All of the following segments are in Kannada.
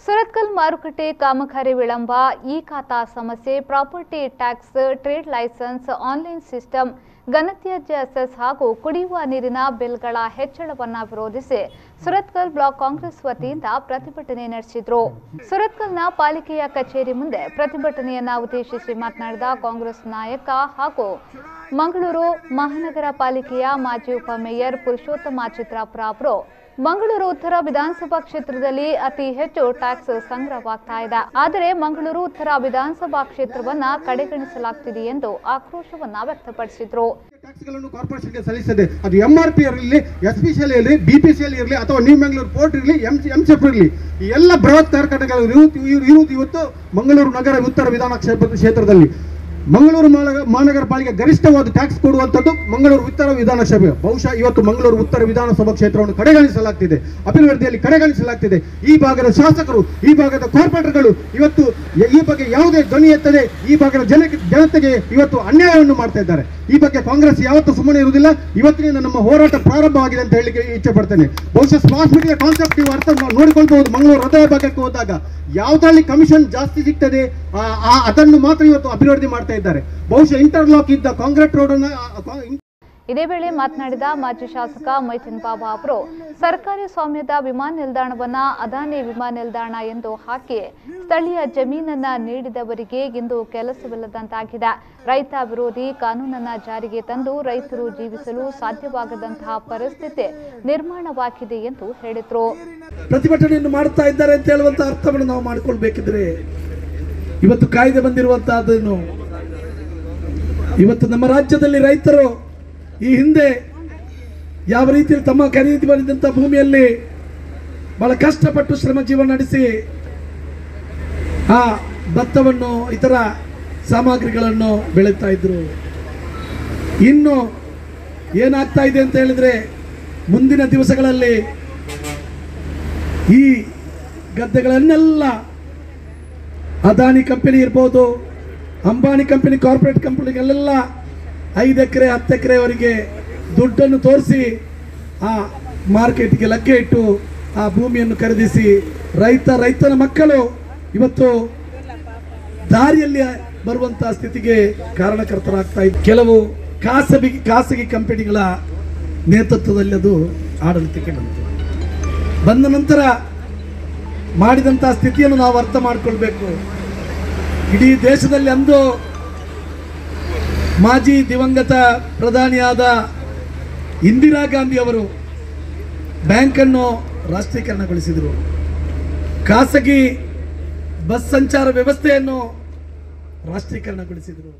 ಸುರತ್ಕಲ್ ಮಾರುಕಟ್ಟೆ ಕಾಮಗಾರಿ ವಿಳಂಬ, ಇ ಖಾತಾ ಸಮಸ್ಯೆ, property tax, trade licence, online system, ಘನತ್ಯಾಜ್ಯ ಸೆಸ್ ಹಾಗೂ ಕುಡಿಯುವ ನೀರಿನ ಬಿಲ್ಗಳ ಹೆಚ್ಚಳವನ್ನು ವಿರೋಧಿಸಿ ಸುರತ್ಕಲ್ ಬ್ಲಾಕ್ ಕಾಂಗ್ರೆಸ್ ವತಿಯಿಂದ ಪ್ರತಿಭಟನೆ ನಡೆಸಿದರು. ಸುರತ್ಕಲ್ನ ಪಾಲಿಕೆಯ ಕಚೇರಿ ಮುಂದೆ ಪ್ರತಿಭಟನೆಯನ್ನ ಉದ್ದೇಶಿಸಿ ಮಾತನಾಡಿದ ಕಾಂಗ್ರೆಸ್ ನಾಯಕ ಹಾಗೂ ಮಂಗಳೂರು ಮಹಾನಗರ ಪಾಲಿಕೆಯ ಮಾಜಿ ಉಪಮೇಯರ್ ಪುರುಷೋತ್ತಮ ಚಿತ್ರಾಪುರ ಅವರು, ಮಂಗಳೂರು ಉತ್ತರ ವಿಧಾನಸಭಾ ಕ್ಷೇತ್ರದಲ್ಲಿ ಅತಿ ಹೆಚ್ಚು ಟ್ಯಾಕ್ಸ್ ಸಂಗ್ರಹವಾಗ್ತಾ ಇದೆ. ಆದರೆ ಮಂಗಳೂರು ಉತ್ತರ ವಿಧಾನಸಭಾ ಕ್ಷೇತ್ರವನ್ನ ಕಡೆಗಣಿಸಲಾಗುತ್ತಿದೆ ಎಂದು ಆಕ್ರೋಶವನ್ನ ವ್ಯಕ್ತಪಡಿಸಿದರು. ಟ್ಯಾಕ್ಸ್ಗಳನ್ನು ಕಾರ್ಪೊರೇಷನ್ಗೆ ಸಲ್ಲಿಸದೆ, ಅದು MRP ಇರಲಿ, SPCL ಇರಲಿ, BPCL ಇರಲಿ ಅಥವಾ ನ್ಯೂ ಮಂಗಳೂರು ಪೋರ್ಟ್ ಇರಲಿ, MCF ಇರಲಿ, ಈ ಎಲ್ಲ ಬೃಹತ್ ಕಾರ್ಖಾನೆಗಳು ಇರುವುದು ಇವತ್ತು ಮಂಗಳೂರು ನಗರ ಉತ್ತರ ವಿಧಾನ ಕ್ಷೇತ್ರದಲ್ಲಿ. ಮಂಗಳೂರು ಮಹಾನಗರ ಪಾಲಿಕೆ ಗರಿಷ್ಠವಾದ ಟ್ಯಾಕ್ಸ್ ಕೊಡುವಂಥದ್ದು ಮಂಗಳೂರು ಉತ್ತರ ವಿಧಾನಸಭೆ. ಬಹುಶಃ ಇವತ್ತು ಮಂಗಳೂರು ಉತ್ತರ ವಿಧಾನಸಭಾ ಕ್ಷೇತ್ರವನ್ನು ಕಡೆಗಣಿಸಲಾಗ್ತಿದೆ, ಅಭಿವೃದ್ಧಿಯಲ್ಲಿ ಕಡೆಗಣಿಸಲಾಗ್ತಿದೆ. ಈ ಭಾಗದ ಶಾಸಕರು, ಈ ಭಾಗದ ಕಾರ್ಪೊರೇಟರ್ಗಳು ಇವತ್ತು ಈ ಬಗ್ಗೆ ಯಾವುದೇ ಧ್ವನಿ ಎತ್ತದೆ ಈ ಭಾಗದ ಜನತೆಗೆ ಇವತ್ತು ಅನ್ಯಾಯವನ್ನು ಮಾಡ್ತಾ ಇದ್ದಾರೆ. ಈ ಬಗ್ಗೆ ಕಾಂಗ್ರೆಸ್ ಯಾವತ್ತೂ ಸುಮ್ಮನೆ ಇರುವುದಿಲ್ಲ. ಇವತ್ತಿನಿಂದ ನಮ್ಮ ಹೋರಾಟ ಪ್ರಾರಂಭವಾಗಿದೆ ಅಂತ ಹೇಳಲಿಕ್ಕೆ ಇಚ್ಛೆ ಪಡ್ತೇನೆ. ಬಹುಶಃ ಸ್ಮಾರ್ಟ್ ಸಿಟಿಯ ಕಾನ್ಸೆಪ್ಟ್ ನೀವು ಅರ್ಥ ನೋಡಿಕೊಳ್ಬಹುದು. ಮಂಗಳೂರು ಹೃದಯ ಭಾಗಕ್ಕೆ ಹೋದಾಗ ಯಾವುದ್ರಲ್ಲಿ ಕಮಿಷನ್ ಜಾಸ್ತಿ ಸಿಗ್ತದೆ ಅದನ್ನು ಮಾತ್ರ ಇವತ್ತು ಅಭಿವೃದ್ಧಿ ಮಾಡ್ತಾ ಇದ್ದಾರೆ. ಬಹುಶಃ ಇಂಟರ್ಲಾಕ್ ಇದ್ದ ಕಾಂಕ್ರೀಟ್ ರೋಡ್ ಅನ್ನು. ಇದೇ ವೇಳೆ ಮಾತನಾಡಿದ ಮಾಜಿ ಶಾಸಕ ಮೈಥಿನ್ ಬಾಬಾ ಅವರು, ಸರ್ಕಾರಿ ಸ್ವಾಮ್ಯದ ವಿಮಾನ ನಿಲ್ದಾಣವನ್ನ ಅದಾನಿ ವಿಮಾನ ನಿಲ್ದಾಣ ಎಂದು ಹಾಕಿ ಸ್ಥಳೀಯ ಜಮೀನನ್ನ ನೀಡಿದವರಿಗೆ ಇಂದು ಕೆಲಸವಿಲ್ಲದಂತಾಗಿದೆ. ರೈತ ವಿರೋಧಿ ಕಾನೂನನ್ನ ಜಾರಿಗೆ ತಂದು ರೈತರು ಜೀವಿಸಲು ಸಾಧ್ಯವಾಗದಂತಹ ಪರಿಸ್ಥಿತಿ ನಿರ್ಮಾಣವಾಗಿದೆ ಎಂದು ಹೇಳಿದರು. ಪ್ರತಿಭಟನೆಯನ್ನು ಮಾಡುತ್ತಾ ಇದ್ದಾರೆ ಅಂತ ಹೇಳುವಂತ ಅರ್ಥವನ್ನು ನಾವು ಮಾಡಿಕೊಳ್ಬೇಕಿದ್ರೆ, ಇವತ್ತು ಕಾಯ್ದೆ ಬಂದಿರುವಂತಹದನ್ನು, ಇವತ್ತು ನಮ್ಮ ರಾಜ್ಯದಲ್ಲಿ ರೈತರು ಈ ಹಿಂದೆ ಯಾವ ರೀತಿಯಲ್ಲಿ ತಮ್ಮ ಖರೀದಿ ಮಾಡಿದಂಥ ಭೂಮಿಯಲ್ಲಿ ಬಹಳ ಕಷ್ಟಪಟ್ಟು ಶ್ರಮ ಜೀವನ ನಡೆಸಿ ಆ ಭತ್ತವನ್ನು ಇತರ ಸಾಮಗ್ರಿಗಳನ್ನು ಬೆಳೀತಾ ಇದ್ರು. ಇನ್ನು ಏನಾಗ್ತಾ ಇದೆ ಅಂತ ಹೇಳಿದ್ರೆ, ಮುಂದಿನ ದಿವಸಗಳಲ್ಲಿ ಈ ಗದ್ದೆಗಳನ್ನೆಲ್ಲ ಅದಾನಿ ಕಂಪನಿ ಇರ್ಬೋದು, ಅಂಬಾನಿ ಕಂಪನಿ, ಕಾರ್ಪೊರೇಟ್ ಕಂಪನಿಗಳೆಲ್ಲ 5 ಎಕರೆ 10 ಎಕರೆವರೆಗೆ ದುಡ್ಡನ್ನು ತೋರಿಸಿ ಆ ಮಾರ್ಕೆಟ್ಗೆ ಲಗ್ಗೆ ಇಟ್ಟು ಆ ಭೂಮಿಯನ್ನು ಖರೀದಿಸಿ ರೈತನ ಮಕ್ಕಳು ಇವತ್ತು ದಾರಿಯಲ್ಲಿ ಬರುವಂತಹ ಸ್ಥಿತಿಗೆ ಕಾರಣಕರ್ತರಾಗ್ತಾ ಇದ್ದಾರೆ. ಕೆಲವು ಖಾಸಗಿ ಕಂಪನಿಗಳ ನೇತೃತ್ವದಲ್ಲಿ ಅದು ಆಡಳಿತಕ್ಕೆ ಬಂದ ನಂತರ ಮಾಡಿದಂತಹ ಸ್ಥಿತಿಯನ್ನು ನಾವು ಅರ್ಥ ಮಾಡಿಕೊಳ್ಬೇಕು. ಇಡೀ ದೇಶದಲ್ಲಿ ಅಂದು ಮಾಜಿ ದಿವಂಗತ ಪ್ರಧಾನಿಯಾದ ಇಂದಿರಾ ಗಾಂಧಿ ಅವರು ಬ್ಯಾಂಕನ್ನು ರಾಷ್ಟ್ರೀಕರಣಗೊಳಿಸಿದರು. ಖಾಸಗಿ ಬಸ್ ಸಂಚಾರ ವ್ಯವಸ್ಥೆಯನ್ನು ರಾಷ್ಟ್ರೀಕರಣಗೊಳಿಸಿದರು.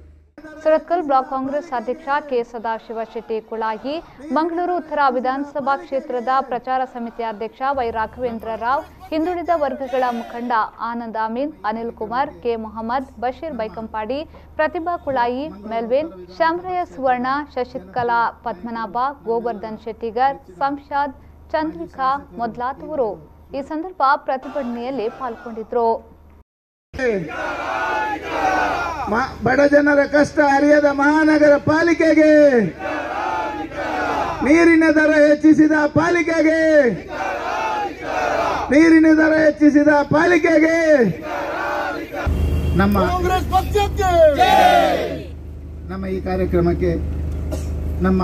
ಸುರತ್ಕಲ್ ಬ್ಲಾಕ್ ಕಾಂಗ್ರೆಸ್ ಅಧ್ಯಕ್ಷ ಕೆ ಸದಾಶಿವ ಶೆಟ್ಟಿ ಕುಳಾಯಿ, ಮಂಗಳೂರು ಉತ್ತರ ವಿಧಾನಸಭಾ ಕ್ಷೇತ್ರದ ಪ್ರಚಾರ ಸಮಿತಿ ಅಧ್ಯಕ್ಷ ವೈ ರಾಘವೇಂದ್ರ ರಾವ್, ಹಿಂದುಳಿದ ವರ್ಗಗಳ ಮುಖಂಡ ಆನಂದ್ ಅಮೀನ್, ಅನಿಲ್ ಕುಮಾರ್, ಕೆ ಮೊಹಮ್ಮದ್, ಬಶೀರ್ ಬೈಕಂಪಾಡಿ, ಪ್ರತಿಭಾ ಕುಳಾಯಿ, ಮೆಲ್ವಿನ್, ಶ್ಯಾಮರಾಯ ಸುವರ್ಣ, ಶಶಿಕಲಾ ಪದ್ಮನಾಭ, ಗೋವರ್ಧನ್ ಶೆಟ್ಟಿಗರ್, ಸಂಶಾದ್, ಚಂದ್ರಿಕಾ ಮೊದಲಾದವರು ಈ ಸಂದರ್ಭ ಪ್ರತಿಭಟನೆಯಲ್ಲಿ ಪಾಲ್ಗೊಂಡಿದ್ದರು. ಬಡ ಜನರ ಕಷ್ಟ ಅರಿಯದ ಮಹಾನಗರ ಪಾಲಿಕೆಗೆ, ನೀರಿನ ದರ ಹೆಚ್ಚಿಸಿದ ಪಾಲಿಕೆಗೆ, ನೀರಿನ ದರ ಹೆಚ್ಚಿಸಿದ ಪಾಲಿಕೆಗೆ ನಮ್ಮ ಕಾಂಗ್ರೆಸ್ ಪಕ್ಷಕ್ಕೆ, ನಮ್ಮ ಈ ಕಾರ್ಯಕ್ರಮಕ್ಕೆ ನಮ್ಮ